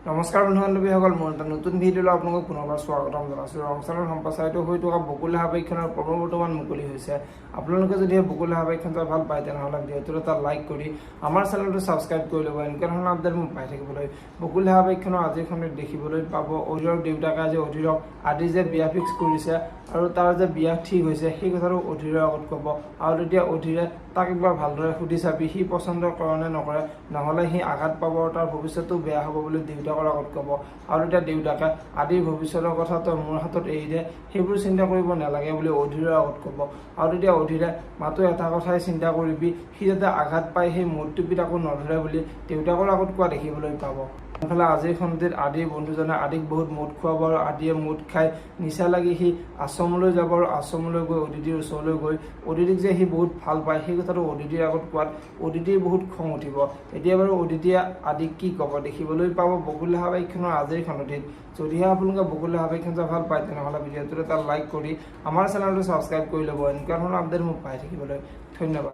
নমস্কাৰ বন্ধু বান্ধৱীসকল, মোৰ এটা নতুন ভিডিঅ'লৈ আপোনালোকক পুনৰবাৰ স্বাগতম জনাইছোঁ। ৰংচাৰৰ সম্প্ৰচাৰিত হৈ থকা বকুল হাবাইখনৰ বৰ্তমান মুকলি হৈছে। আপোনালোকে যদি বকুল হাবাইখন চাই ভাল পায় তেনেহ'লে ভিডিঅ'টো এটা লাইক কৰি আমাৰ চেনেলটো ছাবস্ক্ৰাইব কৰি ল'ব। এনেকুৱা ধৰণৰ আপডেট মোক পাই থাকিবলৈ। বকুল হাবাইখনৰ আজিৰ খণ্ডিত দেখিবলৈ পাব অধীৰৰ দেউতাকে আজি অধীৰক আদি যে বিয়া ফিক্স কৰিছে আৰু তাৰ যে বিয়া ঠিক হৈছে সেই কথাটো অধীৰৰ আগত ক'ব। আৰু তেতিয়া অধীৰে তাক একবাৰ ভালদৰে সুধি চাবি সি পচন্দ কৰে নে নকৰে, নহ'লে সি আঘাত পাব আৰু তাৰ ভৱিষ্যতটো বেয়া হ'ব বুলি দেউতাকৰ আগত ক'ব। আৰু তেতিয়া দেউতাকে আদিৰ ভৱিষ্যতৰ কথা তই মোৰ হাতত এৰি দে, সেইবোৰ চিন্তা কৰিব নালাগে বুলি অধীৰৰ আগত ক'ব। আৰু তেতিয়া অধীৰে মাত্ৰ এটা কথাই চিন্তা কৰিবি, সি যাতে আঘাত পায় সেই মূৰটোপিত আকৌ নধৰে বুলি দেউতাকৰ আগত কোৱা দেখিবলৈ পাব। ইফালে আজিৰ খণ্ডিত আদিৰ বন্ধুজনে আদিক বহুত মদ খুৱাব আৰু আদিয়ে মদ খাই নিচা লাগি সি আশ্ৰমলৈ যাব আৰু আশ্ৰমলৈ গৈ অদিতিৰ ওচৰলৈ গৈ অদিতিক যে সি বহুত ভাল পায় সেই কথাটো অদিতিৰ আগত কোৱাত অদিতিৰ বহুত খং উঠিব। এতিয়া বাৰু অদিতিয়ে আদিক কি ক'ব দেখিবলৈ পাব বকুল হাবাইখনৰ আজিৰ খণ্ডিত। যদিহে আপোনালোকে বকুল হাবাইখন চাই ভাল পায় তেনেহ'লে ভিডিঅ'টোত এটা লাইক কৰি আমাৰ চেনেলটো ছাবস্ক্ৰাইব কৰি ল'ব। এনেকুৱা ধৰণৰ আপডেট মোক পাই থাকিবলৈ। ধন্যবাদ।